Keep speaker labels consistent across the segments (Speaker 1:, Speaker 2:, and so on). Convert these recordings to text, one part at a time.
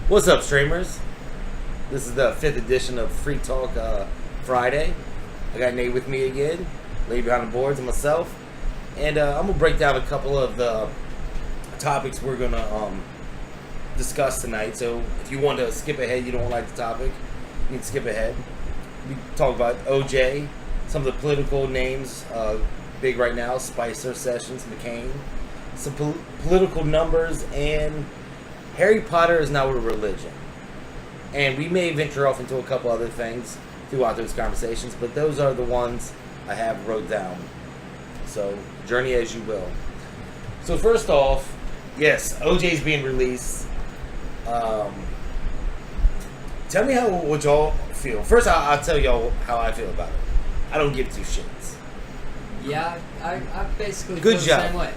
Speaker 1: What's up, streamers? This is the 5th edition of Free Talk Friday. I got Nate with me again, Lady Behind the Boards, and myself. And I'm going to break down a couple of the topics we're going to discuss tonight. So if you want to skip ahead, you don't like the topic, you can skip ahead. We talk about OJ, some of the political names big right now, Spicer, Sessions, McCain, some political numbers, and Harry Potter is now a religion. And we may venture off into a couple other things throughout those conversations, but those are the ones I have wrote down. So, journey as you will. So first off, yes, OJ's being released. Tell me what y'all feel. First, I'll tell y'all how I feel about it. I don't give two shits.
Speaker 2: Yeah, I basically
Speaker 1: Good
Speaker 2: feel
Speaker 1: job.
Speaker 2: the same way.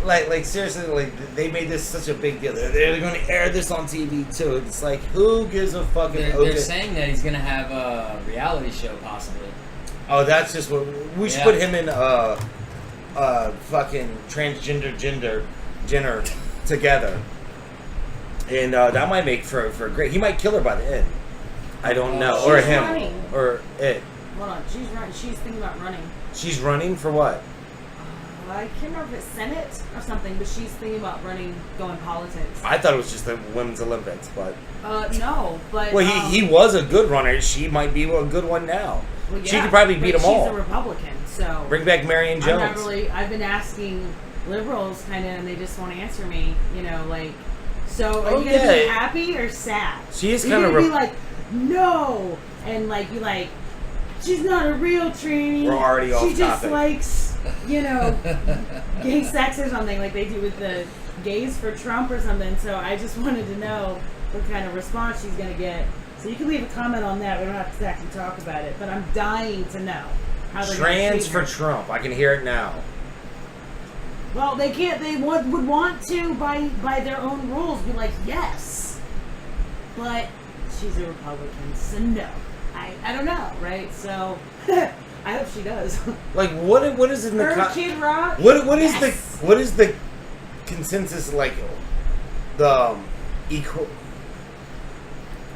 Speaker 1: Like seriously, like they made this such a big deal. They're going to air this on TV too. It's like, who gives a fucking?
Speaker 2: They're saying that he's gonna have a reality show possibly.
Speaker 1: Oh, that's just what we should put him in. Fucking transgender gender together, and that might make for a great. He might kill her by the end. I don't know, or him,
Speaker 3: running.
Speaker 1: or it.
Speaker 3: Hold on, she's running. She's thinking about running.
Speaker 1: She's running for what?
Speaker 3: I can't remember if it's Senate or something, but she's thinking about running, going politics.
Speaker 1: I thought it was just the Women's Olympics, but
Speaker 3: no, but
Speaker 1: well, he was a good runner. She might be a good one now.
Speaker 3: Well, yeah,
Speaker 1: she could probably beat them all.
Speaker 3: She's a Republican, so
Speaker 1: Bring back Marion Jones.
Speaker 3: I'm not really. I've been asking liberals kind of, and they just won't answer me. You know, like, so are you gonna be happy or sad?
Speaker 1: She is
Speaker 3: kind
Speaker 1: of
Speaker 3: be like, no, and like you like. She's not a real tranny.
Speaker 1: We're already off topic.
Speaker 3: She just likes, gay sex or something like they do with the gays for Trump or something. So I just wanted to know what kind of response she's going to get. So you can leave a comment on that. We don't have to actually talk about it. But I'm dying to know how they're going to
Speaker 1: Trans for Trump. I can hear it now.
Speaker 3: Well, they can't. They would want to, by their own rules, be like, yes. But she's a Republican, so no. I don't know, right? So I hope she does.
Speaker 1: Like what is in the
Speaker 3: Kid Rock?
Speaker 1: What is the consensus like the equal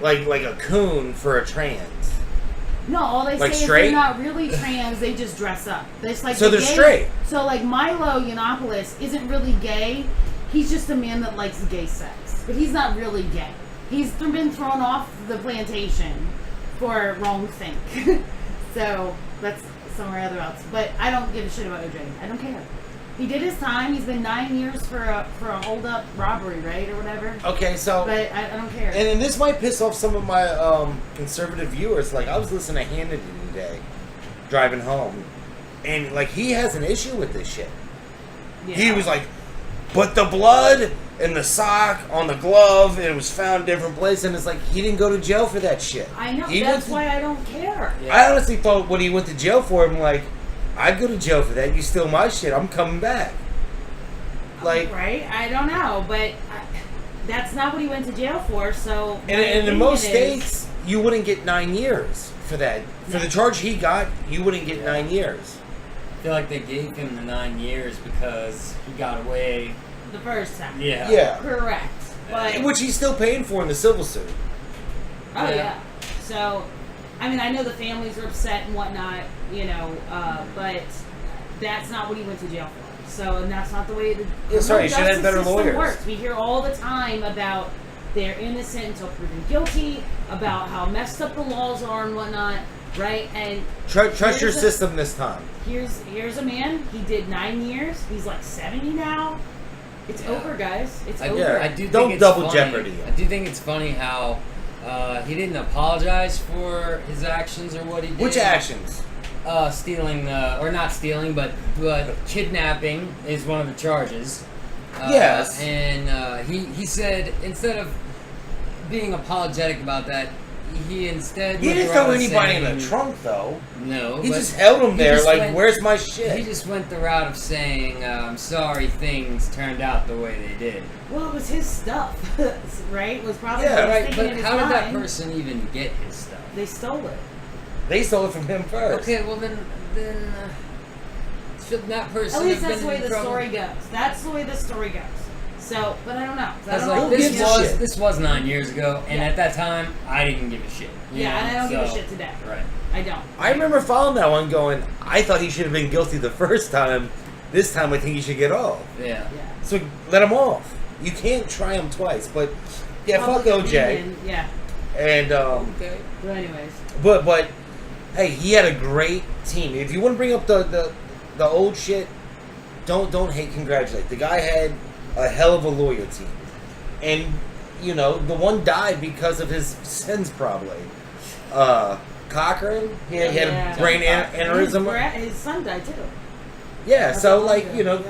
Speaker 1: like a coon for a trans?
Speaker 3: No, all they
Speaker 1: like
Speaker 3: say
Speaker 1: straight?
Speaker 3: is they're not really trans, they just dress up. It's like
Speaker 1: so they're straight.
Speaker 3: So like Milo Yiannopoulos isn't really gay. He's just a man that likes gay sex. But he's not really gay. He's been thrown off the plantation for wrong think. So that's somewhere else. But I don't give a shit about OJ. I don't care. He did his time. He's been 9 years for a hold up robbery, right, or whatever.
Speaker 1: Okay, so
Speaker 3: but I don't care.
Speaker 1: And this might piss off some of my conservative viewers. Like I was listening to Hannity today, driving home, and like he has an issue with this shit. Yeah. He was like, but the blood and the sock on the glove, and it was found in a different place, and it's like he didn't go to jail for that shit.
Speaker 3: I know, that's why I don't care.
Speaker 1: Yeah. I honestly thought when he went to jail for it, I'm like, I'd go to jail for that. You steal my shit, I'm coming back. Like,
Speaker 3: right? I don't know, but that's not what he went to jail for. So,
Speaker 1: and in most states, you wouldn't get 9 years for that. For the charge he got, you wouldn't get 9 years.
Speaker 2: I feel like they gave him the 9 years because he got away
Speaker 3: the first time.
Speaker 1: Yeah.
Speaker 3: Correct. But
Speaker 1: which he's still paying for in the civil suit.
Speaker 3: Oh yeah. So, I mean, I know the families are upset and whatnot, but that's not what he went to jail for. So, and that's not the way the
Speaker 1: justice system
Speaker 3: works. We hear all the time about they're innocent until proven guilty, about how messed up the laws are and whatnot, right? And
Speaker 1: trust your system this time.
Speaker 3: Here's a man. He did 9 years. He's like 70 now. It's over, guys. It's over.
Speaker 1: Yeah,
Speaker 2: I do
Speaker 1: don't
Speaker 2: think
Speaker 1: double
Speaker 2: it's
Speaker 1: jeopardy.
Speaker 2: I do think it's funny how he didn't apologize for his actions or what he did.
Speaker 1: Which actions?
Speaker 2: Stealing, or not stealing, but kidnapping is one of the charges.
Speaker 1: Yes.
Speaker 2: And he said instead of being apologetic about that, he instead
Speaker 1: he didn't throw anybody in the trunk, though.
Speaker 2: No,
Speaker 1: he just held him there, like, where's my shit?
Speaker 2: He just went the route of saying, "I'm sorry, things turned out the way they did."
Speaker 3: Well, it was his stuff, right? It was probably
Speaker 2: right. But how did that person even get his stuff?
Speaker 3: They stole it.
Speaker 1: They stole it from him first.
Speaker 2: Okay, well then that person.
Speaker 3: At least that's the way the story goes. That's the way the story goes. So, but I don't know. So I
Speaker 2: That's
Speaker 3: don't
Speaker 2: like
Speaker 3: know.
Speaker 1: gives a shit?
Speaker 2: this was 9 years ago, and
Speaker 3: Yeah.
Speaker 2: at that time I didn't give a shit. you
Speaker 3: Yeah,
Speaker 2: know,
Speaker 3: and I don't give a
Speaker 2: so-
Speaker 3: shit today.
Speaker 2: Right.
Speaker 3: I don't.
Speaker 1: I remember following that one going, I thought he should have been guilty the first time. This time I think he should get off.
Speaker 2: Yeah.
Speaker 3: Yeah.
Speaker 1: So let him off. You can't try him twice. But yeah, fuck
Speaker 3: Public
Speaker 1: OJ.
Speaker 3: opinion, yeah.
Speaker 1: And
Speaker 2: Okay.
Speaker 3: But anyways.
Speaker 1: but hey, he had a great team. If you want to bring up the old shit, don't hate, congratulate. The guy had a hell of a loyalty. And you know, the one died because of his sins probably. Cochran, he had
Speaker 3: Yeah.
Speaker 1: a brain aneurysm.
Speaker 3: His son died too.
Speaker 1: Yeah,
Speaker 3: That's
Speaker 1: so
Speaker 3: all
Speaker 1: like,
Speaker 3: good.
Speaker 1: you know,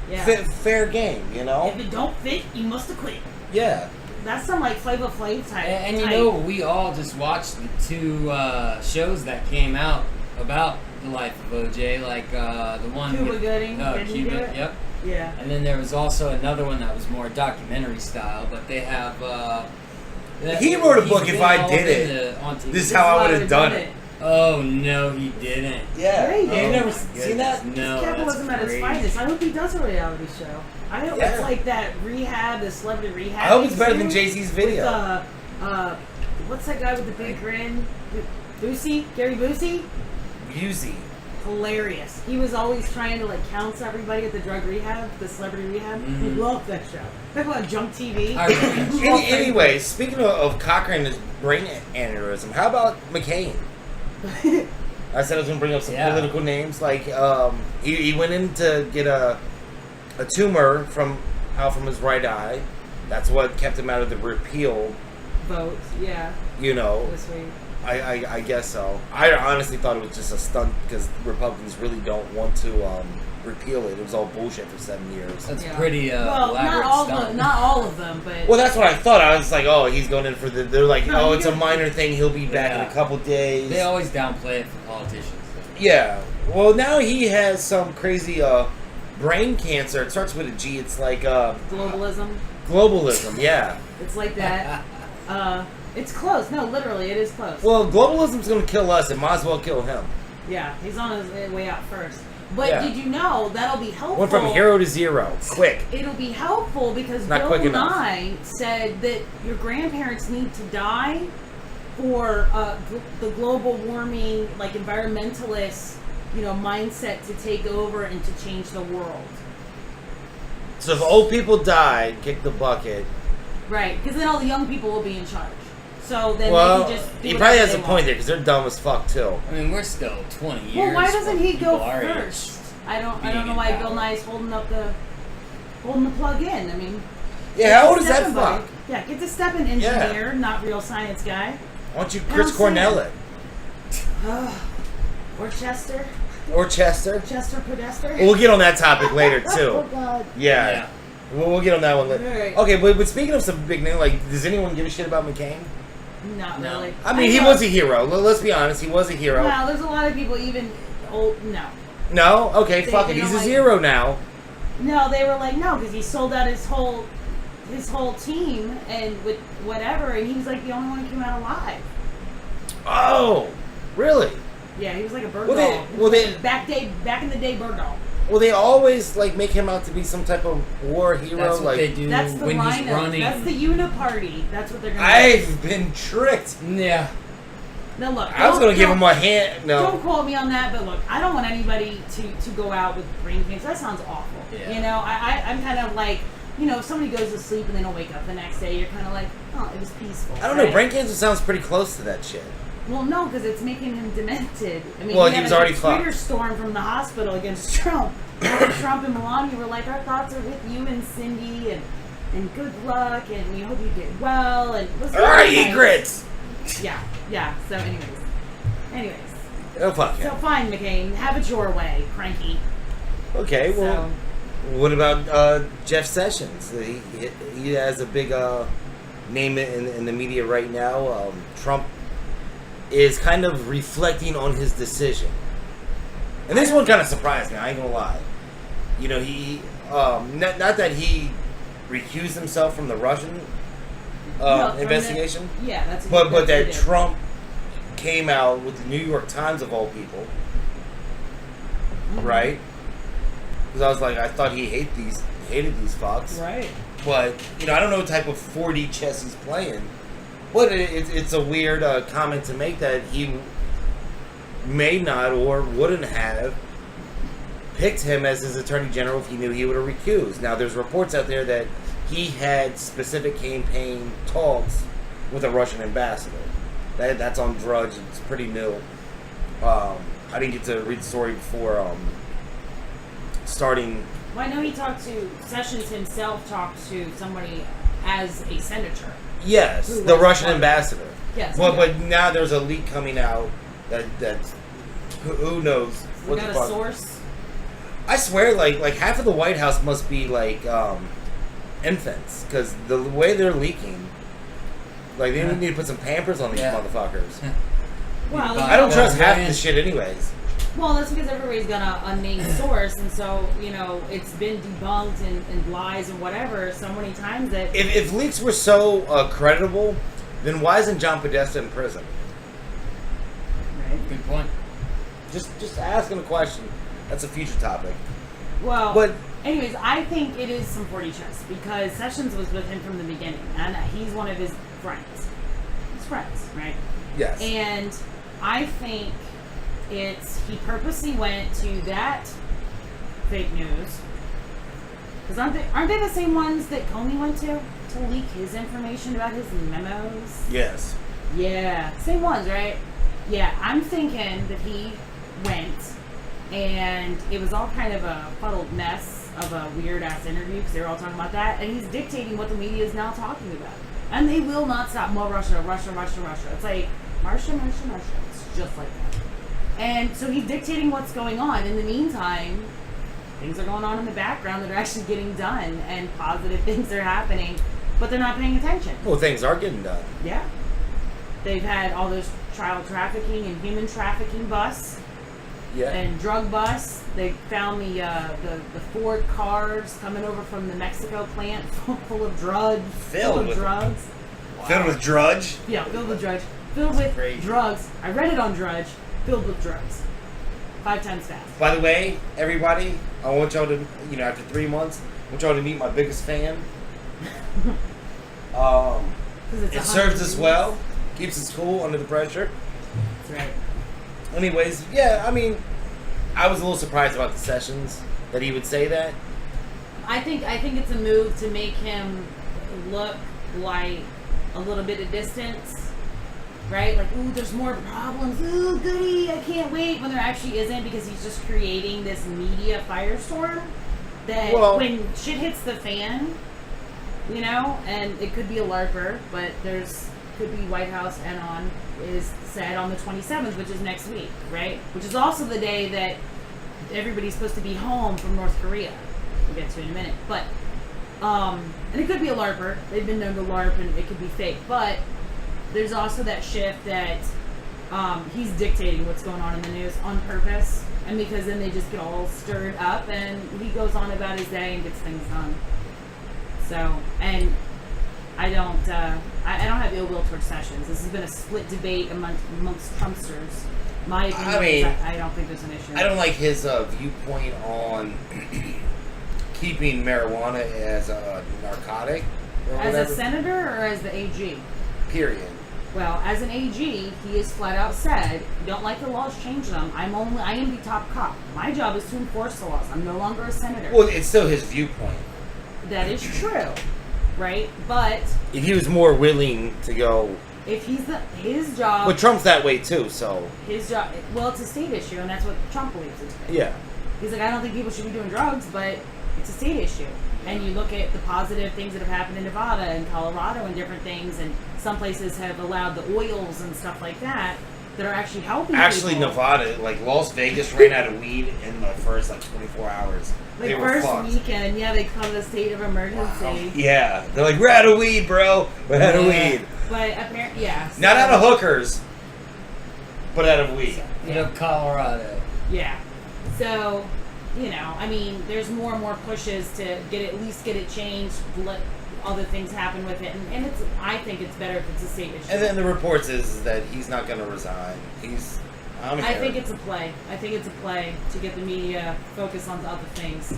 Speaker 3: Yeah.
Speaker 1: fair game, you know?
Speaker 3: If it don't fit, you must have quit.
Speaker 1: Yeah.
Speaker 3: That's some like Flavor Flav type.
Speaker 2: And you
Speaker 3: type.
Speaker 2: know, we all just watched the 2 shows that came out about the life of OJ, like the one
Speaker 3: Cuba
Speaker 2: with
Speaker 3: Gooding, didn't he do
Speaker 2: Cuba,
Speaker 3: it?
Speaker 2: yep.
Speaker 3: Yeah.
Speaker 2: And then there was also another one that was more documentary style, but they have.
Speaker 1: He wrote a
Speaker 2: he's
Speaker 1: book, If
Speaker 2: been
Speaker 1: I
Speaker 2: all
Speaker 1: Did
Speaker 2: in
Speaker 1: It.
Speaker 2: on TV.
Speaker 1: This is how I would have done it.
Speaker 2: Oh no, he didn't.
Speaker 1: Yeah.
Speaker 3: Yeah, he
Speaker 1: You've
Speaker 3: did.
Speaker 1: never
Speaker 2: my
Speaker 1: seen that?
Speaker 2: goodness, No,
Speaker 3: Capitalism
Speaker 2: that's
Speaker 3: at its
Speaker 2: crazy.
Speaker 3: finest. I hope he does a reality show. I hope
Speaker 1: Yeah.
Speaker 3: it's like that rehab, the celebrity rehab.
Speaker 1: I hope it's better than
Speaker 3: too,
Speaker 1: Jay-Z's video.
Speaker 3: With, what's that guy with the big grin? Busey? Gary Busey?
Speaker 1: Busey.
Speaker 3: Hilarious. He was always trying to like counsel everybody at the drug rehab, the celebrity rehab.
Speaker 2: Mhm.
Speaker 3: Love that show. Talk about junk TV.
Speaker 2: I remember.
Speaker 1: Anyway, speaking of Cochran and his brain aneurysm, how about McCain? I said I was going to bring up some
Speaker 2: Yeah.
Speaker 1: political names. Like, he went in to get a tumor out from his right eye. That's what kept him out of the repeal,
Speaker 3: Votes, yeah,
Speaker 1: you know.
Speaker 3: this week.
Speaker 1: I guess so. I honestly thought it was just a stunt because Republicans really don't want to repeal it. It was all bullshit for 7 years.
Speaker 2: That's
Speaker 3: Yeah.
Speaker 2: pretty
Speaker 3: Well,
Speaker 2: elaborate stunt.
Speaker 3: not all of them, but
Speaker 1: Well, that's what I thought. I was like, oh, he's going in for the... They're like,
Speaker 3: No,
Speaker 1: oh,
Speaker 3: you
Speaker 1: it's a
Speaker 3: get-
Speaker 1: minor thing. He'll be back in
Speaker 2: Yeah.
Speaker 1: a couple days.
Speaker 2: They always downplay it for politicians.
Speaker 1: Yeah. Well, now he has some crazy brain cancer. It starts with a G. It's like
Speaker 3: globalism.
Speaker 1: globalism. Yeah.
Speaker 3: It's like that. It's close. No, literally, it is close.
Speaker 1: Well, globalism's going to kill us. It might as well kill him.
Speaker 3: Yeah, he's on his way out first. But
Speaker 1: Yeah.
Speaker 3: did you know that'll be helpful?
Speaker 1: Went from hero to zero. Quick.
Speaker 3: It'll be helpful because
Speaker 1: Not
Speaker 3: Bill
Speaker 1: quick enough.
Speaker 3: Nye said that your grandparents need to die for the global warming, like environmentalist, mindset to take over and to change the world.
Speaker 1: So if old people die, kick the bucket.
Speaker 3: Right, because then all the young people will be in charge. So then they
Speaker 1: Well,
Speaker 3: can just do
Speaker 1: he
Speaker 3: whatever
Speaker 1: probably has
Speaker 3: they
Speaker 1: a
Speaker 3: want.
Speaker 1: point there because they're dumb as fuck too.
Speaker 2: I mean, we're still 20 years.
Speaker 3: Well, why doesn't
Speaker 2: from
Speaker 3: he go
Speaker 2: people our age.
Speaker 3: first? I don't
Speaker 2: being
Speaker 3: know
Speaker 2: in
Speaker 3: why
Speaker 2: power.
Speaker 3: Bill Nye's holding the plug in. I mean,
Speaker 1: Yeah, how old is
Speaker 3: get to
Speaker 1: that
Speaker 3: step
Speaker 1: fuck?
Speaker 3: in, buddy. Yeah, get to step an engineer, not real science guy.
Speaker 1: Why don't you
Speaker 3: I'm
Speaker 1: Chris
Speaker 3: saying.
Speaker 1: Cornell it?
Speaker 3: Or Chester
Speaker 1: Or Chester?
Speaker 3: Podester.
Speaker 1: We'll get on that topic later
Speaker 3: Oh
Speaker 1: too.
Speaker 3: God.
Speaker 1: Yeah.
Speaker 2: Yeah.
Speaker 1: We'll get on that one later.
Speaker 3: Alright.
Speaker 1: Okay, but speaking of some big name, like, does anyone give a shit about McCain?
Speaker 3: Not
Speaker 2: No.
Speaker 3: really.
Speaker 1: I mean, he
Speaker 3: know-
Speaker 1: was a hero. Let's be honest, he was a hero.
Speaker 3: Well, there's a lot of people even old. No,
Speaker 1: No? Okay,
Speaker 3: They-
Speaker 1: fuck
Speaker 3: they
Speaker 1: it. He's
Speaker 3: don't
Speaker 1: a
Speaker 3: like-
Speaker 1: zero now.
Speaker 3: no, they were like no because he sold out his whole team and with whatever, and he was like the only one who came out alive.
Speaker 1: Oh, really?
Speaker 3: Yeah, he was like a bird
Speaker 1: Well,
Speaker 3: dog. back in the day, bird dog.
Speaker 1: Well, they always, like, make him out to be some type of war hero.
Speaker 2: That's what
Speaker 1: like,
Speaker 2: they do
Speaker 3: That's the
Speaker 2: when he's
Speaker 3: Rhino.
Speaker 2: running.
Speaker 3: That's the Uniparty. That's what they're gonna.
Speaker 1: I've been tricked.
Speaker 2: Yeah.
Speaker 3: No, look.
Speaker 1: I was
Speaker 3: don't-
Speaker 1: going to give
Speaker 3: don't-
Speaker 1: him a hand. No.
Speaker 3: Don't quote me on that, but look, I don't want anybody to go out with brain cancer. That sounds awful.
Speaker 2: Yeah.
Speaker 3: You know, I'm kind of like, if somebody goes to sleep and they don't wake up the next day, you're kind of like, oh, it was peaceful.
Speaker 1: I don't know.
Speaker 3: right?
Speaker 1: Brain cancer sounds pretty close to that shit.
Speaker 3: Well, no, because it's making him demented. I mean,
Speaker 1: Well,
Speaker 3: he
Speaker 1: he was
Speaker 3: had
Speaker 1: already
Speaker 3: a Twitter
Speaker 1: fucked.
Speaker 3: storm from the hospital against Trump. Trump and Melania were like, our thoughts are with you and Cindy, and good luck, and we hope you get well. And it was
Speaker 1: All right,
Speaker 3: really
Speaker 1: eat
Speaker 3: nice.
Speaker 1: grits.
Speaker 3: Yeah. So, anyways,
Speaker 1: Oh, fuck
Speaker 3: so
Speaker 1: him.
Speaker 3: fine, McCain, have it your way, cranky.
Speaker 1: Okay, well,
Speaker 3: So,
Speaker 1: what about Jeff Sessions? He has a big name in the media right now. Trump is kind of reflecting on his decision. And this one kind of surprised me, I ain't gonna lie. He, not that he recused himself from the Russian
Speaker 3: no, from
Speaker 1: investigation,
Speaker 3: yeah, that's
Speaker 1: but
Speaker 3: what
Speaker 1: that
Speaker 3: he did.
Speaker 1: Trump came out with the New York Times of all people,
Speaker 3: Mhm.
Speaker 1: right? Because I was like, I thought he hated hated these fucks.
Speaker 3: Right.
Speaker 1: But, I don't know what type of 4D chess he's playing. But it's a weird comment to make that he may not or wouldn't have picked him as his attorney general if he knew he would have recused. Now, there's reports out there that he had specific campaign talks with a Russian ambassador. That's on Drudge. It's pretty new. I didn't get to read the story before starting.
Speaker 3: Well, I know Sessions himself talked to somebody as a senator.
Speaker 1: Yes, the Russian ambassador.
Speaker 3: Yes.
Speaker 1: But now there's a leak coming out that's who knows.
Speaker 3: We got a source.
Speaker 1: I swear, like half of the White House must be like infants, because the way they're leaking, like they need to put some Pampers on these motherfuckers.
Speaker 3: Well,
Speaker 1: I don't trust half the shit, anyways.
Speaker 3: Well, that's because everybody's got a unnamed source, and so it's been debunked and lies and whatever so many times that
Speaker 1: if leaks were so credible, then why isn't John Podesta in prison?
Speaker 3: Right.
Speaker 2: Good point.
Speaker 1: Just asking a question. That's a future topic.
Speaker 3: Well,
Speaker 1: but
Speaker 3: anyways, I think it is some 40 chess because Sessions was with him from the beginning, and he's one of his friends. His friends, right?
Speaker 1: Yes.
Speaker 3: And I think he purposely went to that fake news because aren't they the same ones that Comey went to leak his information about his memos?
Speaker 1: Yes.
Speaker 3: Yeah, same ones, right? Yeah, I'm thinking that he went. And it was all kind of a fuddled mess of a weird-ass interview because they were all talking about that. And he's dictating what the media is now talking about. And they will not stop. More Russia. It's like, Russia. It's just like that. And so he's dictating what's going on. In the meantime, things are going on in the background that are actually getting done. And positive things are happening. But they're not paying attention.
Speaker 1: Well, things are getting done.
Speaker 3: Yeah. They've had all those child trafficking and human trafficking busts.
Speaker 1: Yeah.
Speaker 3: And drug busts. They found the Ford cars coming over from the Mexico plant full of drugs.
Speaker 1: Filled with
Speaker 3: drugs.
Speaker 1: Wow. Filled with Drudge?
Speaker 3: Yeah, filled with Drudge. Filled with
Speaker 2: crazy.
Speaker 3: Drugs. I read it on Drudge. Filled with drugs. 5 times fast.
Speaker 1: By the way, everybody, I want y'all to, after 3 months, I want y'all to meet my biggest fan. It serves us well. Keeps us cool under the pressure.
Speaker 3: That's right.
Speaker 1: Anyways, yeah, I mean, I was a little surprised about the Sessions that he would say that.
Speaker 3: I think it's a move to make him look like a little bit of distance, right? Like, ooh, there's more problems. Ooh, goody, I can't wait. When there actually isn't, because he's just creating this media firestorm that when shit hits the fan, and it could be a LARPer, but could be White House and on is set on the 27th, which is next week, right? Which is also the day that everybody's supposed to be home from North Korea. We'll get to it in a minute. But, and it could be a LARPer. They've been known to LARP and it could be fake. But there's also that shift that he's dictating what's going on in the news on purpose. And because then they just get all stirred up and he goes on about his day and gets things done. So, and I don't have ill will towards Sessions. This has been a split debate amongst Trumpsters. My opinion is I don't think there's an issue.
Speaker 1: I don't like his viewpoint on keeping marijuana as a narcotic.
Speaker 3: As a senator or as the AG?
Speaker 1: Period.
Speaker 3: Well, as an AG, he has flat out said, you don't like the laws, change them. I am the top cop. My job is to enforce the laws. I'm no longer a senator.
Speaker 1: Well, it's still his viewpoint.
Speaker 3: That is true. Right, but
Speaker 1: if he was more willing to go,
Speaker 3: if he's his job,
Speaker 1: but Trump's that way too. So
Speaker 3: his job, well, it's a state issue, and that's what Trump believes it to be.
Speaker 1: Yeah,
Speaker 3: he's like, I don't think people should be doing drugs, but it's a state issue. And you look at the positive things that have happened in Nevada and Colorado and different things, and some places have allowed the oils and stuff like that are actually helping.
Speaker 1: Actually,
Speaker 3: people.
Speaker 1: Nevada, like Las Vegas, ran out of weed in the first 24 hours.
Speaker 3: Like
Speaker 1: they
Speaker 3: first
Speaker 1: were
Speaker 3: weekend, they call it a state of emergency.
Speaker 1: Wow. Yeah, they're like, we're out of weed, bro. We're out of weed.
Speaker 3: But apparently, so,
Speaker 1: not out of hookers, but out of weed.
Speaker 2: Colorado.
Speaker 3: Yeah. So, I mean, there's more and more pushes to at least get it changed, let other things happen with it, and I think it's better if it's a state issue.
Speaker 1: And then the reports is that he's not going to resign.
Speaker 3: I think it's a play. I think it's a play to get the media focused on other things.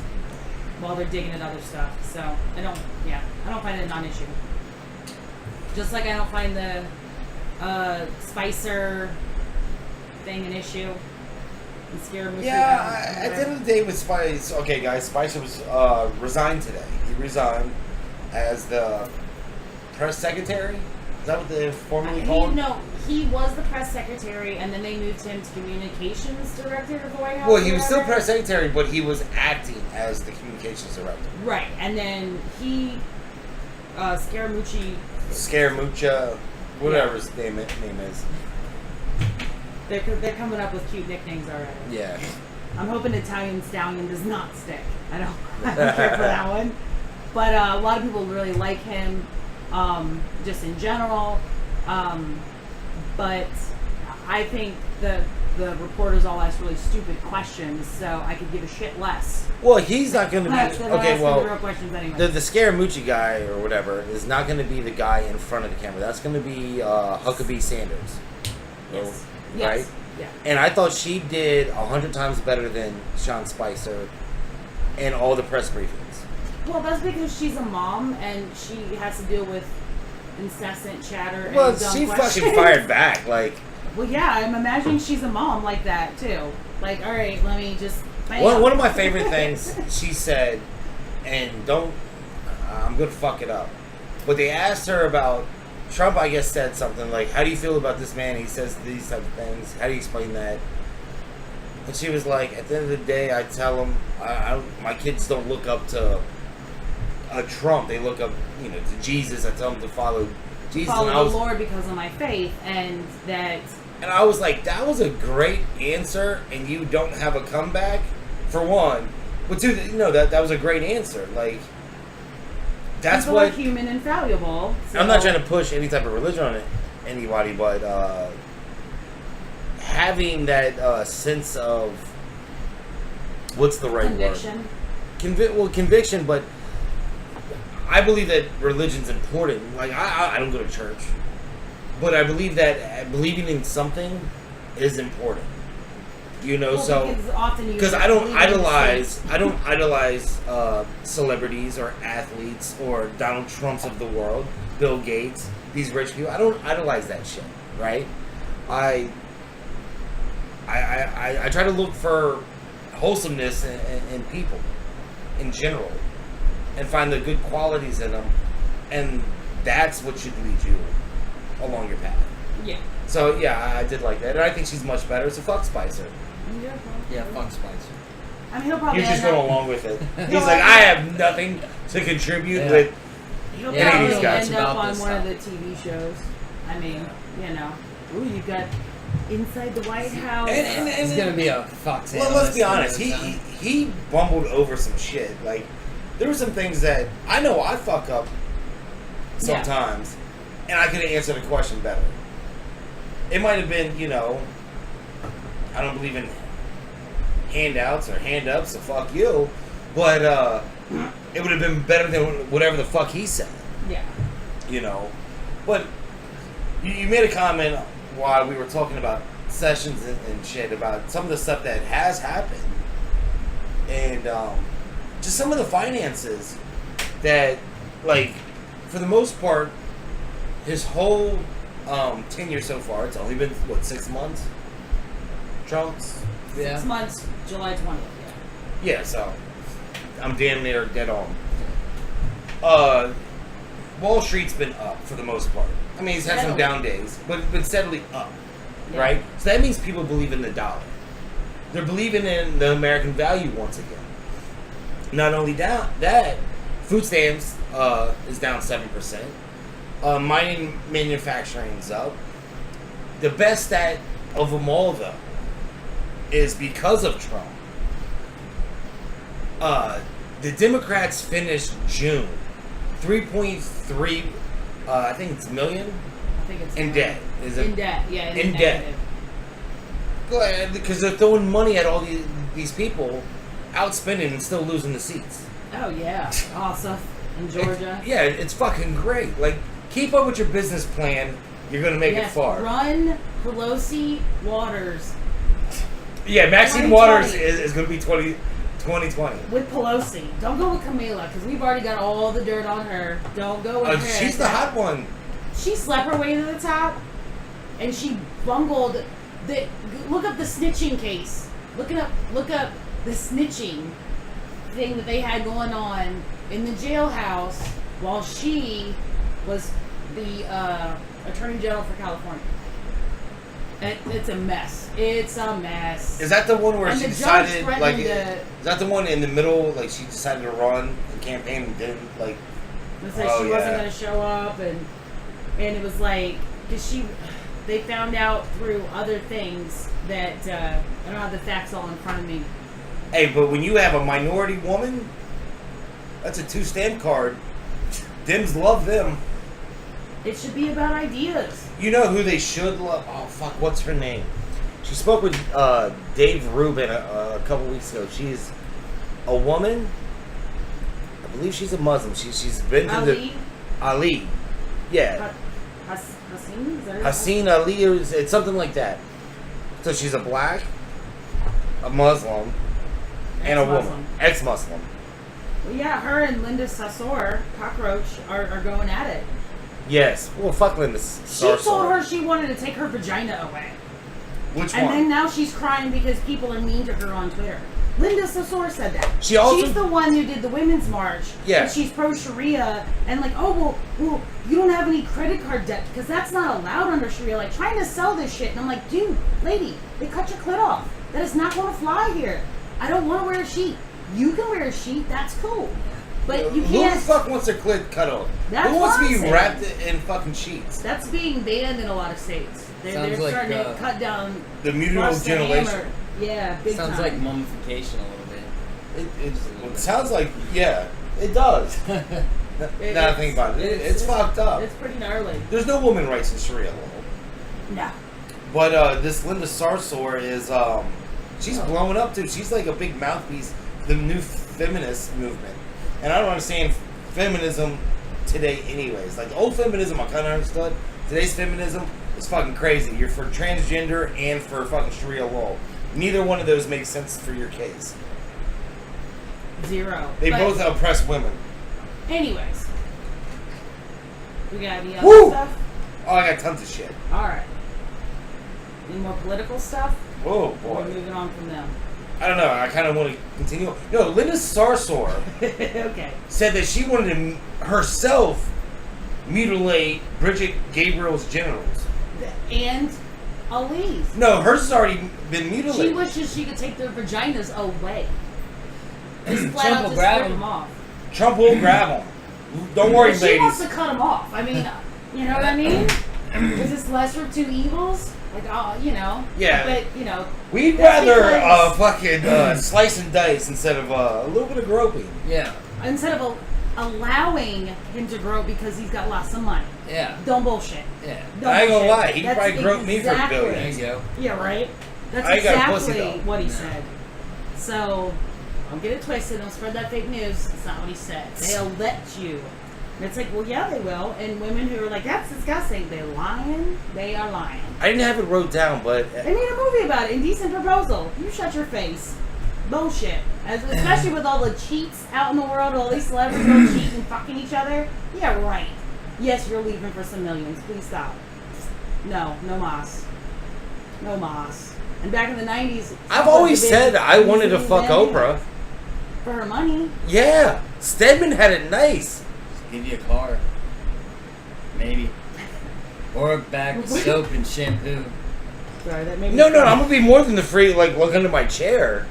Speaker 3: while they're digging at other stuff. So I don't find it a non-issue. Just like I don't find the Spicer thing an issue. And Scaramucci.
Speaker 1: Yeah, at the end of the day with Spice, okay guys, Spicer was resigned today. He resigned as the press secretary. Is that what they're formally called?
Speaker 3: No, he was the press secretary, and then they moved him to communications director of the White House.
Speaker 1: Well, he was still press secretary, but he was acting as the communications director.
Speaker 3: Right, and then he, Scaramucci,
Speaker 1: whatever his name is.
Speaker 3: They're coming up with cute nicknames already.
Speaker 1: Yeah.
Speaker 3: I'm hoping Italian Stallion does not stick. I don't care for that one. But a lot of people really like him, just in general. But I think the reporters all ask really stupid questions, so I could give a shit less.
Speaker 1: Well, he's not going to be...
Speaker 3: Okay, well, the real questions anyway.
Speaker 1: The Scaramucci guy, or whatever, is not going to be the guy in front of the camera. That's going to be Huckabee Sanders.
Speaker 3: Yes.
Speaker 1: Right?
Speaker 3: Yes. Yeah.
Speaker 1: And I thought she did 100 times better than Sean Spicer in all the press briefings.
Speaker 3: Well, that's because she's a mom and she has to deal with incessant chatter.
Speaker 1: Well,
Speaker 3: and dumb
Speaker 1: she
Speaker 3: questions.
Speaker 1: fucking fired back. Like,
Speaker 3: well, yeah, I'm imagining she's a mom like that too. Like, all right, let me just.
Speaker 1: one of my favorite things she said, and I'm gonna fuck it up, but they asked her about Trump. I guess said something like, "How do you feel about this man? He says these type of things. How do you explain that?" And she was like, "At the end of the day, I tell him, my kids don't look up to Trump. They look up, to Jesus. I tell them to follow Jesus.
Speaker 3: Follow the Lord because of my faith, and that."
Speaker 1: And I was like, "That was a great answer, and you don't have a comeback, for one. But two, that was a great answer. Like, that's
Speaker 3: people
Speaker 1: what
Speaker 3: are human and fallible. So.
Speaker 1: I'm not trying to push any type of religion on anybody, but having that sense of what's the right
Speaker 3: conviction.
Speaker 1: word? Conviction. But I believe that religion's important. Like I don't go to church, but I believe that believing in something is important. Because I don't idolize celebrities or athletes or Donald Trumps of the world, Bill Gates, these rich people. I don't idolize that shit, right? I try to look for wholesomeness in people in general and find the good qualities in them, and that's what should lead you along your path.
Speaker 3: Yeah.
Speaker 1: So yeah, I did like that, and I think she's much better. So fuck Spicer.
Speaker 2: Yeah, fuck Spicer.
Speaker 3: I mean, he'll probably.
Speaker 1: You're just going along with it. He's like, I have nothing to contribute with.
Speaker 3: He'll
Speaker 1: any of
Speaker 3: probably
Speaker 1: these guys
Speaker 3: end up on
Speaker 2: this
Speaker 3: one
Speaker 2: stuff.
Speaker 3: of the TV shows. I mean, Ooh, you got Inside the White House.
Speaker 1: And
Speaker 2: He's gonna be a Fox
Speaker 1: well,
Speaker 2: analyst.
Speaker 1: let's be honest. He bumbled over some shit. Like, there were some things that I know I fuck up sometimes, and I could have answered the question better. It might have been, I don't believe in handouts or hand-ups, so fuck you. But it would have been better than whatever the fuck he said.
Speaker 3: Yeah.
Speaker 1: But you made a comment while we were talking about sessions and shit, about some of the stuff that has happened. And just some of the finances that, like, for the most part, his whole tenure so far, it's only been, 6 months? Trump's?
Speaker 3: 6 months, July 20th,
Speaker 1: Yeah, so I'm damn near dead on. Wall Street's been up for the most part. I mean, he's had some down days, but it's been steadily up, right? So that means people believe in the dollar. They're believing in the American value once again. Not only that, food stamps is down 7%. Mining manufacturing's up. The best stat of them all, though, is because of Trump. The Democrats finished June 3.3, I think it's million.
Speaker 3: I think it's
Speaker 1: in debt. Is it
Speaker 3: in debt? Yeah,
Speaker 1: in debt. Go ahead, because they're throwing money at all these people, outspending and still losing the seats.
Speaker 3: Oh yeah, awesome in Georgia.
Speaker 1: It's fucking great. Like, keep up with your business plan. You're gonna make it far.
Speaker 3: Run Pelosi Waters.
Speaker 1: Yeah, Maxine Waters is going to be 2024 2020.
Speaker 3: With Pelosi. Don't go with Camila, because we've already got all the dirt on her. Don't go with her.
Speaker 1: She's the hot one.
Speaker 3: She slept her way to the top, and she bungled. Look up the snitching case. Look up the snitching thing that they had going on in the jailhouse while she was the Attorney General for California. It's a mess. It's a mess.
Speaker 1: Is that the one where
Speaker 3: And
Speaker 1: she
Speaker 3: the judge
Speaker 1: decided,
Speaker 3: threatened
Speaker 1: like,
Speaker 3: to-
Speaker 1: is that the one in the middle, like, she decided to run the campaign and didn't, like...
Speaker 3: It said she wasn't going to show up, and it was like, because they found out through other things that, I don't have the facts all in front of me.
Speaker 1: Hey, but when you have a minority woman, that's a 2-stamp card. Dems love them.
Speaker 3: It should be about ideas.
Speaker 1: You know who they should love? Oh, fuck, what's her name? She spoke with Dave Rubin a couple weeks ago. She's a woman. I believe she's a Muslim. She's been to Ali. Yeah.
Speaker 3: Haseen? Is that her?
Speaker 1: Haseen Ali, it's something like that. So she's a black, a Muslim, and a woman. Ex-Muslim.
Speaker 3: Well, yeah, her and Linda Sarsour, Cockroach, are going at it.
Speaker 1: Yes. Well, fuck Linda Sarsour.
Speaker 3: She told her she wanted to take her vagina away.
Speaker 1: Which
Speaker 3: and
Speaker 1: one?
Speaker 3: then now she's crying because people are mean to her on Twitter. Linda Sarsour said that.
Speaker 1: She's
Speaker 3: the one who did the women's march.
Speaker 1: Yeah.
Speaker 3: And she's pro-Sharia. And like, oh, well, you don't have any credit card debt because that's not allowed under Sharia. Like, trying to sell this shit. And I'm like, dude, lady, they cut your clit off. That is not going to fly here. I don't want to wear a sheet. You can wear a sheet. That's cool. But you can't.
Speaker 1: Who the fuck wants their clit cut off?
Speaker 3: That's
Speaker 1: Who wants to
Speaker 3: what
Speaker 1: be
Speaker 3: I'm saying.
Speaker 1: wrapped in fucking sheets?
Speaker 3: That's being banned in a lot of states. They're
Speaker 2: Sounds like,
Speaker 3: starting to cut down
Speaker 1: The
Speaker 3: Russ
Speaker 1: mutilation.
Speaker 3: the Hammer. Yeah, big
Speaker 2: Sounds
Speaker 3: time.
Speaker 2: like mummification a little bit.
Speaker 1: It sounds like, yeah, it does. Now I think about it, it's fucked up.
Speaker 3: It's pretty gnarly.
Speaker 1: There's no woman rights in Sharia law.
Speaker 3: No.
Speaker 1: But this Linda Sarsour is, she's blowing up too. She's like a big mouthpiece, the new feminist movement. And I don't understand feminism today anyways. Like, old feminism I kind of understood. Today's feminism is fucking crazy. You're for transgender and for fucking Sharia law. Neither one of those makes sense for your case.
Speaker 3: Zero.
Speaker 1: They
Speaker 3: But
Speaker 1: both oppress women.
Speaker 3: anyways. We got any other
Speaker 1: Woo!
Speaker 3: stuff?
Speaker 1: Oh, I got tons of shit.
Speaker 3: Alright. Any more political stuff?
Speaker 1: Whoa,
Speaker 3: Or
Speaker 1: boy.
Speaker 3: moving on from them?
Speaker 1: I don't know. I kind of want to continue. No, Linda Sarsour
Speaker 3: Okay.
Speaker 1: said that she wanted to herself mutilate Bridget Gabriel's genitals.
Speaker 3: And Elise.
Speaker 1: No, hers has already been
Speaker 3: She
Speaker 1: mutilated.
Speaker 3: wishes she could take their vaginas away. Just flat
Speaker 2: Trump
Speaker 3: out
Speaker 2: will
Speaker 3: just
Speaker 2: grab
Speaker 3: rip
Speaker 2: them.
Speaker 3: them off.
Speaker 1: Trump will grab them. Don't worry,
Speaker 3: She
Speaker 1: ladies.
Speaker 3: wants to cut them off. I mean, you know what I mean? Is this lesser of two evils? Like, oh, you know.
Speaker 1: Yeah.
Speaker 3: But, you know.
Speaker 1: We'd
Speaker 3: that's
Speaker 1: rather
Speaker 3: because-
Speaker 1: fucking slice and dice instead of a little bit of groping.
Speaker 2: Yeah.
Speaker 3: Instead of allowing him to grow because he's got lots of money.
Speaker 2: Yeah.
Speaker 3: Don't bullshit.
Speaker 2: Yeah.
Speaker 3: Don't
Speaker 1: I ain't gonna
Speaker 3: bullshit.
Speaker 1: lie, he'd
Speaker 3: That's
Speaker 1: probably grope me for a
Speaker 3: exactly-
Speaker 1: billion.
Speaker 2: There you go.
Speaker 3: Yeah, right? That's
Speaker 1: I ain't got a pussy,
Speaker 3: exactly
Speaker 1: though.
Speaker 3: what he
Speaker 2: No.
Speaker 3: said. So, don't get it twisted. Don't spread that fake news. That's not what he said. They'll let you. And it's like, well, yeah, they will. And women who are like, that's disgusting. They're lying. They are lying.
Speaker 1: I didn't have it wrote down, but
Speaker 3: They made a movie about it. Indecent Proposal. You shut your face. Bullshit. Especially with all the cheats out in the world, all these celebrities go cheating and fucking each other. Yeah, right. Yes, you're leaving for some millions. Please stop. No mas. No mas. And back in the 90s...
Speaker 1: I've always said I wanted to fuck Oprah.
Speaker 3: For her money.
Speaker 1: Yeah, Stedman had it nice.
Speaker 2: Just give you a car. Maybe. Or a bag of soap and shampoo.
Speaker 3: Sorry, that made me
Speaker 1: No,
Speaker 3: cry.
Speaker 1: I'm gonna be more than the free. Like, look under my chair.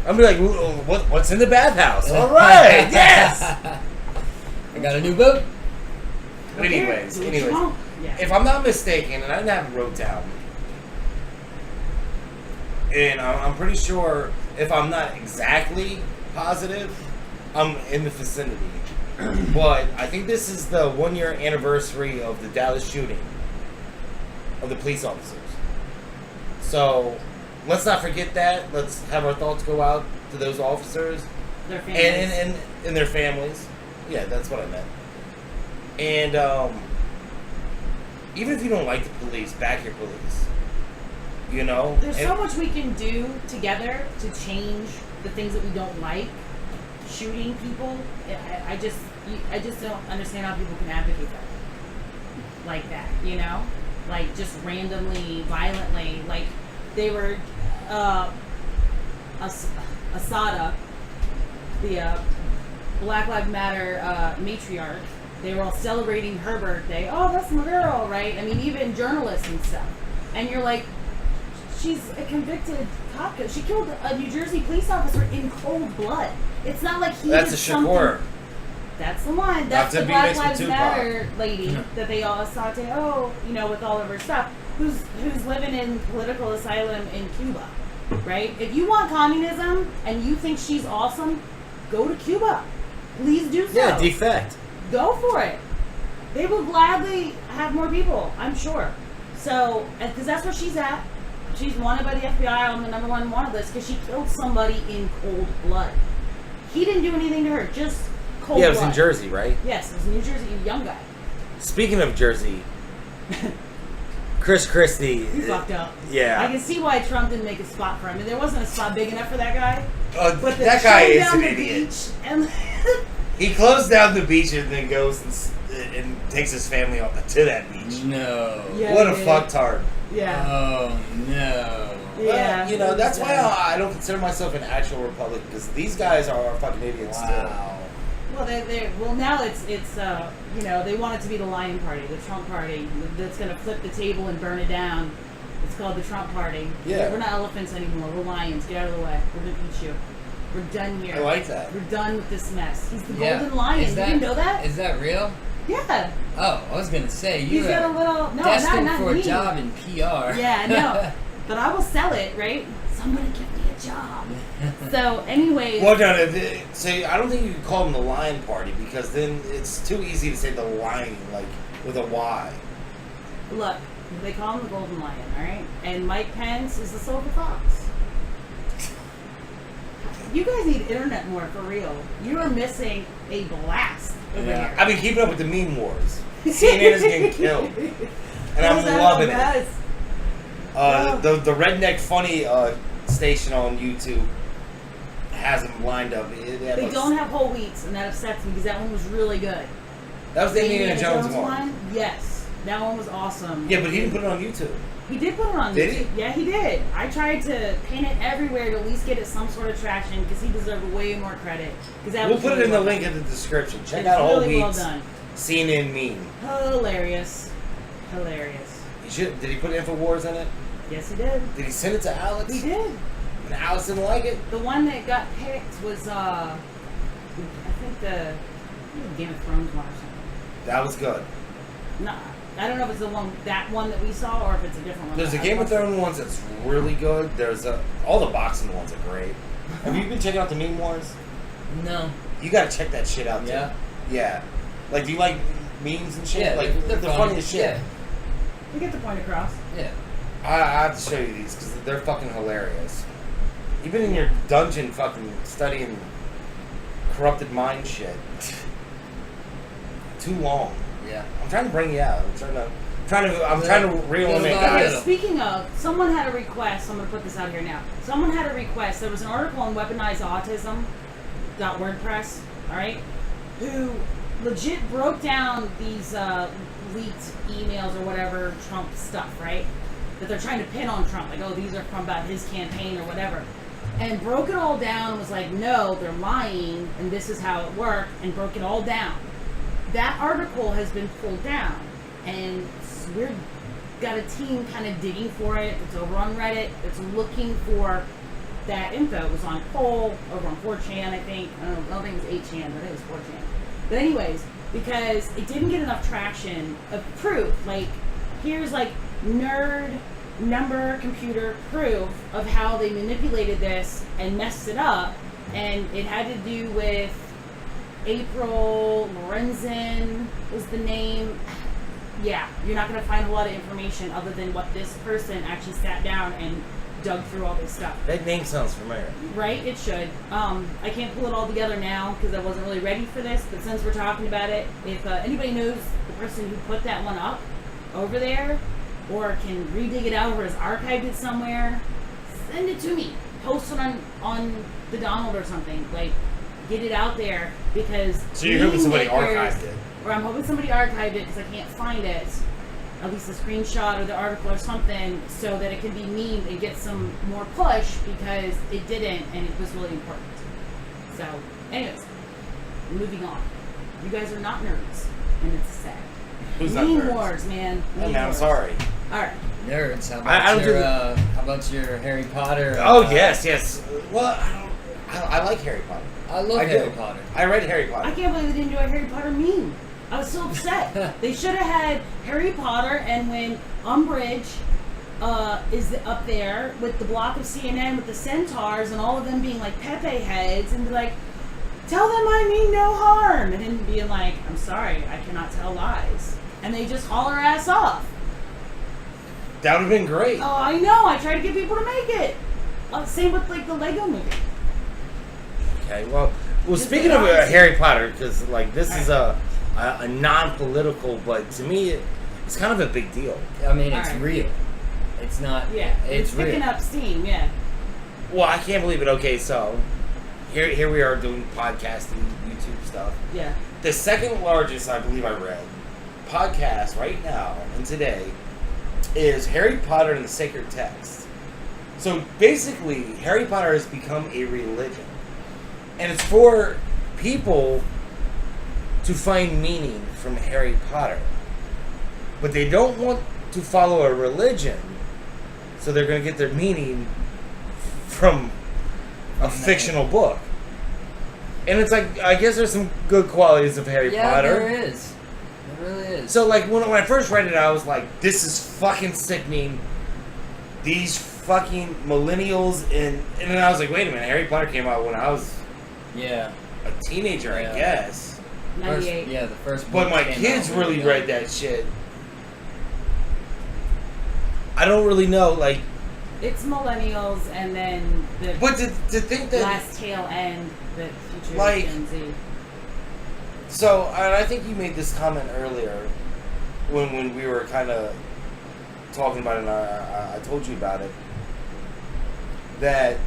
Speaker 1: I'm gonna be like, what's in the bathhouse? All right, yes.
Speaker 2: I got a new boat.
Speaker 1: But anyways,
Speaker 3: Do what you want. Yeah.
Speaker 1: if I'm not mistaken, and I didn't have it wrote down, and I'm pretty sure, if I'm not exactly positive, I'm in the vicinity. But I think this is the 1-year anniversary of the Dallas shooting of the police officers. So let's not forget that. Let's have our thoughts go out to those officers
Speaker 3: Their families.
Speaker 1: and their families. Yeah, that's what I meant. And even if you don't like the police, back your police. You know?
Speaker 3: There's so much we can do together to change the things that we don't like, shooting people. I just don't understand how people can advocate that like that. You know, like just randomly, violently. Like they were Asada, the Black Lives Matter matriarch. They were all celebrating her birthday. Oh, that's my girl, right? I mean, even journalists and stuff. And you're like, she's a convicted cop. She killed a New Jersey police officer in cold blood. It's not like he
Speaker 1: That's
Speaker 3: did
Speaker 1: a
Speaker 3: something.
Speaker 1: Shakur.
Speaker 3: That's the one. That's the Black Lives Matter lady that they all saute. Oh, you know, with all of her stuff. Who's living in political asylum in Cuba, right? If you want communism and you think she's awesome, go to Cuba. Please do so.
Speaker 1: Yeah, defect.
Speaker 3: Go for it. They will gladly have more people, I'm sure. So, because that's where she's at. She's wanted by the FBI on the #1 wanted list because she killed somebody in cold blood. He didn't do anything to her, just cold blood.
Speaker 1: Yeah, it was in Jersey, right?
Speaker 3: Yes, it was New Jersey, a young guy.
Speaker 1: Speaking of Jersey, Chris Christie.
Speaker 3: He fucked up.
Speaker 1: Yeah.
Speaker 3: I can see why Trump didn't make a spot for him. And there wasn't a spot big enough for that guy. But
Speaker 1: that guy is an
Speaker 3: the
Speaker 1: idiot.
Speaker 3: beach and
Speaker 1: He closed down the beach and then goes and takes his family to that beach.
Speaker 2: No.
Speaker 3: Yeah,
Speaker 1: What a
Speaker 3: yeah.
Speaker 1: fucktard.
Speaker 3: yeah.
Speaker 2: Oh no.
Speaker 3: Yeah.
Speaker 1: Well, you know, that's why I don't consider myself an actual Republican, because these guys are fucking idiots
Speaker 2: Wow.
Speaker 3: Well, well now it's you know, they want it to be the Lion Party, the Trump Party that's going to flip the table and burn it down. It's called the Trump Party.
Speaker 1: Yeah.
Speaker 3: We're not elephants anymore. We're lions. Get out of the way. We're going to eat you. We're done here.
Speaker 1: still. I like that.
Speaker 3: We're done with this mess. He's the
Speaker 2: Yeah.
Speaker 3: golden lion.
Speaker 2: Is
Speaker 3: You didn't know that?
Speaker 2: Is that real?
Speaker 3: Yeah.
Speaker 2: Oh, I was gonna say you
Speaker 3: He's got a
Speaker 2: are
Speaker 3: little no,
Speaker 2: destined
Speaker 3: not
Speaker 2: for
Speaker 3: me.
Speaker 2: a job in PR.
Speaker 3: Yeah, I know. But I will sell it, right? Somebody give me a job. So, anyways.
Speaker 1: Well, no, so I don't think you can call them the Lion Party, because then it's too easy to say the lion, like, with a Y.
Speaker 3: Look, they call him the Golden Lion, all right? And Mike Pence is the Silver Fox. You guys need internet more, for real. You are missing a blast over
Speaker 2: Yeah.
Speaker 3: here.
Speaker 1: I've been keeping up with the meme wars. CNN is getting killed. And I'm loving it. The Redneck Funny station on YouTube has them lined up.
Speaker 3: They don't have whole wheats, and that upsets me because that one was really good.
Speaker 1: That was the Indiana Jones one.
Speaker 3: Yes, that one was awesome.
Speaker 1: Yeah, but he didn't put it on YouTube.
Speaker 3: He did put it on
Speaker 1: Did
Speaker 3: YouTube.
Speaker 1: he?
Speaker 3: Yeah, he did. I tried to pin it everywhere to at least get it some sort of traction because he deserved way more credit.
Speaker 1: We'll put it in the link in the description. Check
Speaker 3: It's
Speaker 1: out Whole
Speaker 3: really well
Speaker 1: Wheats
Speaker 3: done.
Speaker 1: CNN meme.
Speaker 3: Hilarious. Hilarious.
Speaker 1: Did he put InfoWars in it?
Speaker 3: Yes, he did.
Speaker 1: Did he send it to Alex?
Speaker 3: He did.
Speaker 1: And Alex didn't like it?
Speaker 3: The one that got picked was, I think the Game of Thrones one or something.
Speaker 1: That was good.
Speaker 3: No, I don't know if it's that one that we saw, or if it's a different one.
Speaker 1: There's a Game of Thrones ones that's really good. There's all the boxing ones are great. Have you been checking out the meme wars?
Speaker 2: No.
Speaker 1: You gotta check that shit out too.
Speaker 2: Yeah.
Speaker 1: Yeah. Like, do you like memes and shit?
Speaker 2: Yeah,
Speaker 1: Like,
Speaker 2: they're
Speaker 1: the
Speaker 2: funny.
Speaker 1: funniest shit.
Speaker 2: Yeah.
Speaker 3: You get the point across.
Speaker 2: Yeah.
Speaker 1: I have to show you these because they're fucking hilarious. You've been in your dungeon fucking studying corrupted mind shit. Too long.
Speaker 2: Yeah.
Speaker 1: I'm trying to bring you out. I'm trying to reel them in,
Speaker 2: Little by
Speaker 1: guys.
Speaker 2: little.
Speaker 3: Speaking of, someone had a request. I'm going to put this out here now. Someone had a request. There was an article on weaponized autism.wordpress, all right, who legit broke down these leaked emails or whatever Trump stuff, right? That they're trying to pin on Trump, like, oh, these are from about his campaign or whatever. And broke it all down and was like, no, they're lying, and this is how it worked, and broke it all down. That article has been pulled down, and we've got a team kind of digging for it. It's over on Reddit. It's looking for that info. It was on Poll, over on 4chan, I think. I don't think it was 8chan, but it was 4chan. But anyways, because it didn't get enough traction of proof. Like, here's like nerd number computer proof of how they manipulated this and messed it up. And it had to do with April Lorenzen was the name. Yeah, you're not going to find a lot of information other than what this person actually sat down and dug through all this stuff.
Speaker 1: That name sounds familiar.
Speaker 3: Right, it should. I can't pull it all together now because I wasn't really ready for this, but since we're talking about it, if anybody knows the person who put that one up over there, or can redig it out or has archived it somewhere, send it to me. post it on the Donald or something. Like, get it out there because.
Speaker 1: So you're hoping somebody
Speaker 3: meme makers-
Speaker 1: archived it.
Speaker 3: Or I'm hoping somebody archived it because I can't find it. At least a screenshot or the article or something, so that it can be memed and get some more push because it didn't and it was really important. So, anyways, moving on. You guys are not nerds, and it's sad.
Speaker 1: Who's not
Speaker 3: Meme
Speaker 1: nerds?
Speaker 3: wars, man.
Speaker 1: Oh,
Speaker 3: Meme
Speaker 1: man, I'm
Speaker 3: wars.
Speaker 1: sorry.
Speaker 3: All right.
Speaker 2: Nerds. How
Speaker 1: I don't
Speaker 2: about how about your Harry Potter?
Speaker 1: Oh, yes. Well, I like Harry Potter.
Speaker 2: I love
Speaker 1: I do.
Speaker 2: Harry Potter.
Speaker 1: I read Harry Potter.
Speaker 3: I can't believe they didn't do a Harry Potter meme. I was so upset. They should have had Harry Potter, and when Umbridge is up there with the block of CNN with the centaurs and all of them being like Pepe heads, and be like, tell them I mean no harm, and then being like, I'm sorry, I cannot tell lies. And they just haul her ass off.
Speaker 1: That would have been great.
Speaker 3: Oh, I know. I try to get people to make it. Same with like the Lego movie.
Speaker 1: Okay, well,
Speaker 3: Just
Speaker 1: speaking
Speaker 3: the
Speaker 1: of
Speaker 3: opposite.
Speaker 1: Harry Potter, because like this
Speaker 3: All
Speaker 1: is a non-political, but to me it's kind of a big deal.
Speaker 2: I mean, it's
Speaker 3: Alright.
Speaker 2: real. It's not.
Speaker 3: Yeah,
Speaker 2: It's real.
Speaker 3: picking up steam. Yeah.
Speaker 1: Well, I can't believe it. Okay, so here we are doing podcasting, YouTube stuff.
Speaker 3: Yeah.
Speaker 1: The second largest, I believe I read, podcast right now and today is Harry Potter and the Sacred Text. So basically, Harry Potter has become a religion. And it's for people to find meaning from Harry Potter. But they don't want to follow a religion, so they're going to get their meaning from a fictional book. And it's like, I guess there's some good qualities of Harry Potter.
Speaker 2: There is. There really is.
Speaker 1: So, like, when I first read it, I was like, this is fucking sickening. These fucking millennials. And then I was like, wait a minute, Harry Potter came out when I was
Speaker 2: Yeah.
Speaker 1: a teenager, I
Speaker 2: Yeah.
Speaker 1: guess.
Speaker 3: 98.
Speaker 2: The first
Speaker 1: But
Speaker 2: book
Speaker 1: my
Speaker 2: came
Speaker 1: kids
Speaker 2: out when
Speaker 1: really
Speaker 2: we were
Speaker 1: read
Speaker 2: young.
Speaker 1: that shit. I don't really know, like,
Speaker 3: It's millennials, and then the
Speaker 1: but to think that.
Speaker 3: last tail end, the future
Speaker 1: Like-
Speaker 3: Gen Z.
Speaker 1: So, and I think you made this comment earlier when we were kind of talking about it, and I told you about it, that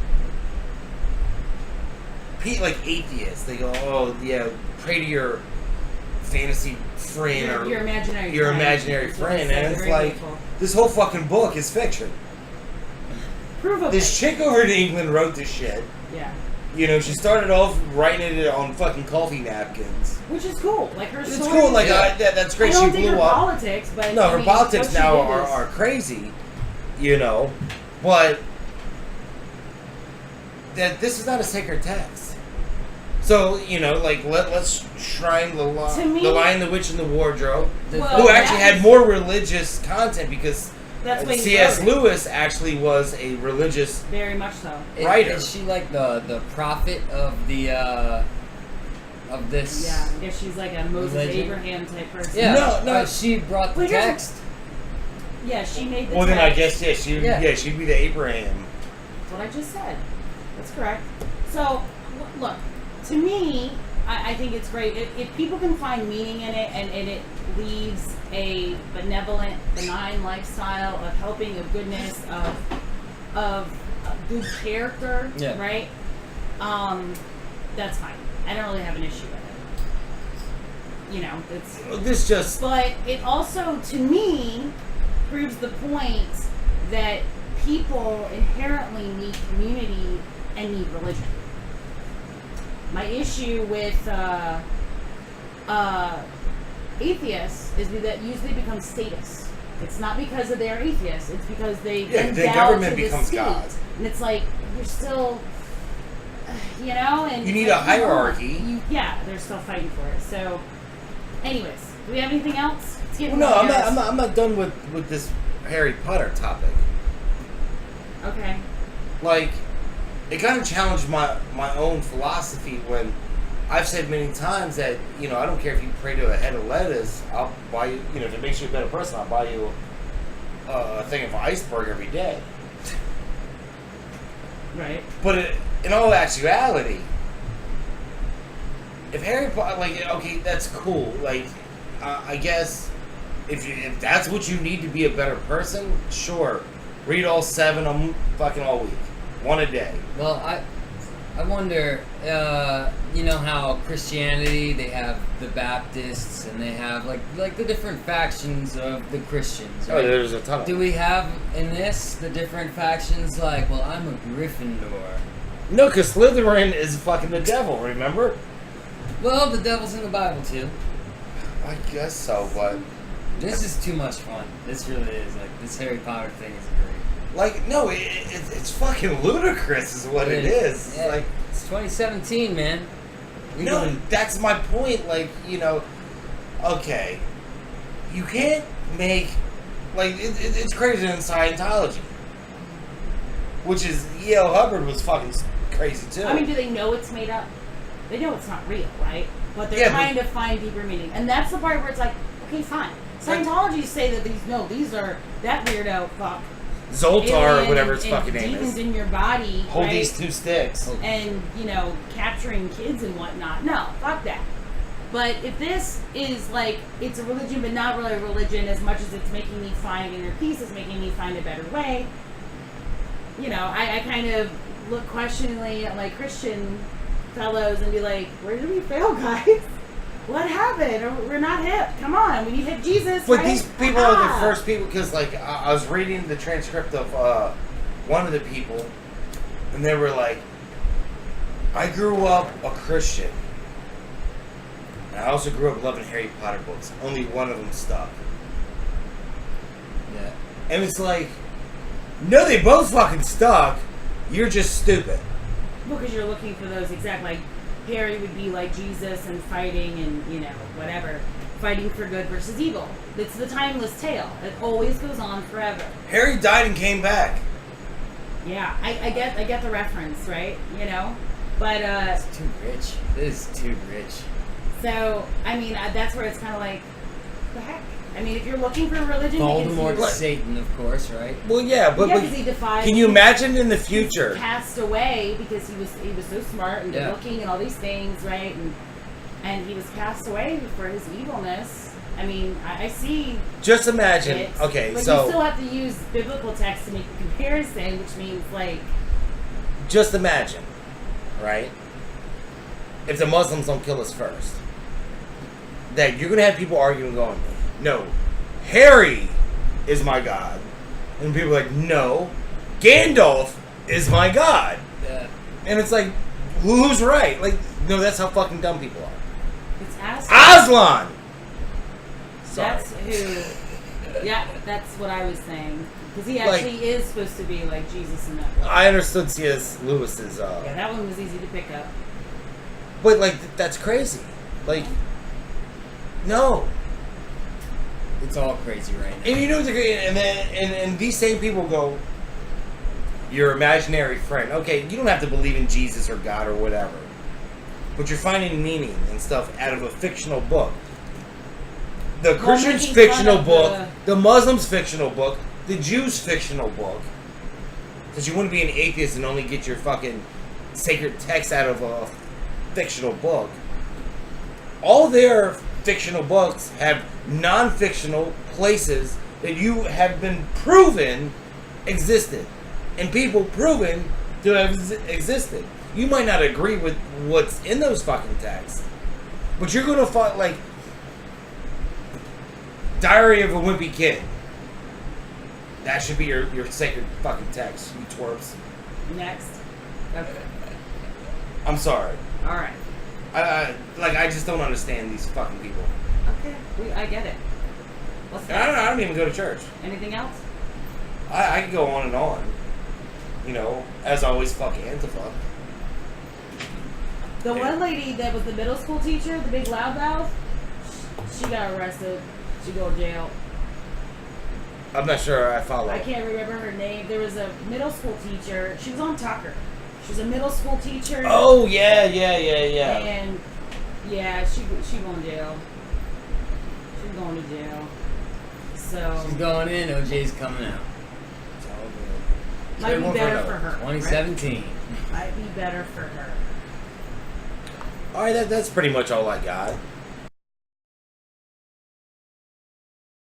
Speaker 1: like atheists, they go, oh, yeah, pray to your fantasy friend or
Speaker 3: Your imaginary
Speaker 1: your
Speaker 3: friend.
Speaker 1: imaginary
Speaker 3: That's what I
Speaker 1: friend,
Speaker 3: said,
Speaker 1: and it's
Speaker 3: very
Speaker 1: like,
Speaker 3: beautiful.
Speaker 1: this whole fucking book is fiction.
Speaker 3: Prove of
Speaker 1: This
Speaker 3: it.
Speaker 1: chick over in England wrote this shit.
Speaker 3: Yeah.
Speaker 1: You know, she started off writing it on fucking coffee napkins.
Speaker 3: Which is cool. Like her
Speaker 1: It's
Speaker 3: story.
Speaker 1: cool, like,
Speaker 2: Yeah.
Speaker 1: that's
Speaker 3: I
Speaker 1: great,
Speaker 3: don't
Speaker 1: she
Speaker 3: think her
Speaker 1: blew up.
Speaker 3: politics, but
Speaker 1: No,
Speaker 3: I
Speaker 1: her
Speaker 3: mean,
Speaker 1: politics
Speaker 3: what she
Speaker 1: now
Speaker 3: did is-
Speaker 1: are crazy, you know, but that this is not a sacred text. So, you know, like, let's shrine
Speaker 3: To
Speaker 1: the
Speaker 3: me-
Speaker 1: Lion, the Witch, and the Wardrobe,
Speaker 3: Well,
Speaker 1: who actually
Speaker 3: that
Speaker 1: had
Speaker 3: is-
Speaker 1: more religious content because
Speaker 3: That's what he
Speaker 1: C.S.
Speaker 3: wrote.
Speaker 1: Lewis actually was a religious.
Speaker 3: Very much so.
Speaker 1: writer.
Speaker 2: Is she like the prophet of the of this?
Speaker 3: Yeah. I guess she's like a Moses
Speaker 2: Religion?
Speaker 3: Abraham type person.
Speaker 2: Yeah.
Speaker 1: No.
Speaker 2: She brought the
Speaker 3: Well, here's a-
Speaker 2: text.
Speaker 3: Yeah, she made the
Speaker 1: Well, then I
Speaker 3: text.
Speaker 1: guess,
Speaker 2: Yeah.
Speaker 1: she'd be the Abraham.
Speaker 3: That's what I just said. That's correct. So, look, to me, I think it's great. If people can find meaning in it and it leaves a benevolent, benign lifestyle of helping, of goodness, of a good character,
Speaker 2: Yeah.
Speaker 3: right? That's fine. I don't really have an issue with it. You know, it's...
Speaker 1: This just.
Speaker 3: But it also, to me, proves the point that people inherently need community and need religion. My issue with atheists is that usually becomes status. It's not because of they're atheists. It's because they
Speaker 1: Yeah, the
Speaker 3: endow
Speaker 1: government
Speaker 3: to the
Speaker 1: becomes
Speaker 3: state.
Speaker 1: God.
Speaker 3: And it's like, you're still, you know, and
Speaker 1: You need
Speaker 3: like,
Speaker 1: a hierarchy.
Speaker 3: yeah, they're still fighting for it. So, anyways, do we have anything else? It's getting
Speaker 1: Well, no,
Speaker 3: really
Speaker 1: I'm not done with this Harry Potter topic.
Speaker 3: Okay.
Speaker 1: Like, it kind of challenged my own philosophy when I've said many times that, you know, I don't care if you pray to a head of lettuce, I'll buy you, you know, if it makes you a better person, I'll buy you a thing of iceberg every day.
Speaker 3: Right.
Speaker 1: But in all actuality, if Harry Potter, like, okay, that's cool. Like, I guess if that's what you need to be a better person, sure, read all 7 of them fucking all week. One a day.
Speaker 2: Well, I wonder, you know how Christianity, they have the Baptists and they have like the different factions of the Christians, right?
Speaker 1: Oh, there's a ton of
Speaker 2: Do we have in this the different factions like, well, I'm a Gryffindor.
Speaker 1: No, because Slytherin is fucking the devil, remember?
Speaker 2: Well, the devil's in the Bible too.
Speaker 1: I guess so, but...
Speaker 2: This is too much fun. This really is. Like, this Harry Potter thing is great.
Speaker 1: Like, no, it's fucking ludicrous is what it is.
Speaker 2: Yeah.
Speaker 1: Like,
Speaker 2: It's 2017, man.
Speaker 1: no, that's my point. Like, you know, okay, you can't make... Like, it's crazy in Scientology. Which is, E.L. Hubbard was fucking crazy too.
Speaker 3: I mean, do they know it's made up? They know it's not real, right? But they're trying to find deeper meaning. And that's the part where it's like, okay, fine. Scientology say that these are that weirdo fuck.
Speaker 1: Zoltar or whatever his fucking name
Speaker 3: demons
Speaker 1: is.
Speaker 3: in your body.
Speaker 1: Hold
Speaker 3: right?
Speaker 1: these two sticks.
Speaker 3: And, you know, capturing kids and whatnot. No, fuck that. But if this is like, it's a religion but not really a religion as much as it's making me find inner peace, it's making me find a better way, you know, I kind of look questioningly at my Christian fellows and be like, where did we fail, guys? What happened? We're not hip. Come on, we need hip Jesus.
Speaker 1: But
Speaker 3: right?
Speaker 1: these people are the first people, because like I was reading the transcript of one of the people, and they were like, I grew up a Christian, and I also grew up loving Harry Potter books. Only one of them stuck.
Speaker 2: Yeah.
Speaker 1: And it's like, no, they both fucking stuck. You're just stupid.
Speaker 3: Well, because you're looking for those exact, like, Harry would be like Jesus and fighting and, you know, whatever. Fighting for good versus evil. It's the timeless tale. It always goes on forever.
Speaker 1: Harry died and came back.
Speaker 3: Yeah, I get the reference, right? You know? But,
Speaker 2: It's too rich. This is too rich.
Speaker 3: so, I mean, that's where it's kind of like, the heck? I mean, if you're looking for a religion,
Speaker 2: Voldemort's
Speaker 3: because
Speaker 2: Satan, of course, right?
Speaker 1: Well, yeah, but
Speaker 3: he defied.
Speaker 1: can you imagine in the future?
Speaker 3: He passed away because he was so smart and good
Speaker 2: Yeah.
Speaker 3: looking and all these things, right? And he was passed away for his evilness. I mean, I see.
Speaker 1: Just imagine.
Speaker 3: it,
Speaker 1: Okay,
Speaker 3: but
Speaker 1: so
Speaker 3: you still have to use biblical text to make a comparison, which means like,
Speaker 1: just imagine, right? If the Muslims don't kill us first, that you're gonna have people arguing, going, "No, Harry is my god," and people are like, "No, Gandalf is my god,"
Speaker 2: Yeah.
Speaker 1: and it's like, who's right? Like, no, that's how fucking dumb people are.
Speaker 3: it's Aslan.
Speaker 1: Aslan. Sorry.
Speaker 3: That's who. Yeah, that's what I was saying. Because he
Speaker 1: Like-
Speaker 3: actually is supposed to be like Jesus in that book.
Speaker 1: I understood C.S. Lewis's,
Speaker 3: Yeah, that one was easy to pick up.
Speaker 1: but like that's crazy. Like, no.
Speaker 2: It's all crazy right now.
Speaker 1: And you know what's great? And then and these same people go, your imaginary friend. Okay, you don't have to believe in Jesus or God or whatever, but you're finding meaning and stuff out of a fictional book. The Christian's
Speaker 3: making
Speaker 1: fictional
Speaker 3: fun of
Speaker 1: book, the Muslims' fictional book, the Jews' fictional book. Because you wouldn't be an atheist and only get your fucking sacred text out of a fictional book. All their fictional books have non-fictional places that you have been proven existed, and people proven to have existed. You might not agree with what's in those fucking texts, but you're gonna find, like, Diary of a Wimpy Kid. That should be your sacred fucking text, you twerps.
Speaker 3: Next. Okay.
Speaker 1: I'm sorry.
Speaker 3: All right.
Speaker 1: I just don't understand these fucking people.
Speaker 3: Okay. I get it. What's
Speaker 1: And I
Speaker 3: next?
Speaker 1: don't even go to church.
Speaker 3: Anything else?
Speaker 1: I can go on and on. You know, as always, fuck Antifa.
Speaker 3: The one lady that was the middle school teacher, the big loudmouth, she got arrested. She go to jail.
Speaker 1: I'm not sure I follow.
Speaker 3: I can't remember her name. There was a middle school teacher. She was on Tucker. She was a middle school teacher.
Speaker 1: Oh, yeah.
Speaker 3: And yeah, she going to jail. She's going to jail. So
Speaker 2: She's going in, OJ's coming out.
Speaker 3: might be better for her.
Speaker 2: 2017.
Speaker 3: Right? Might be better for her.
Speaker 1: Alright, that's pretty much all I got.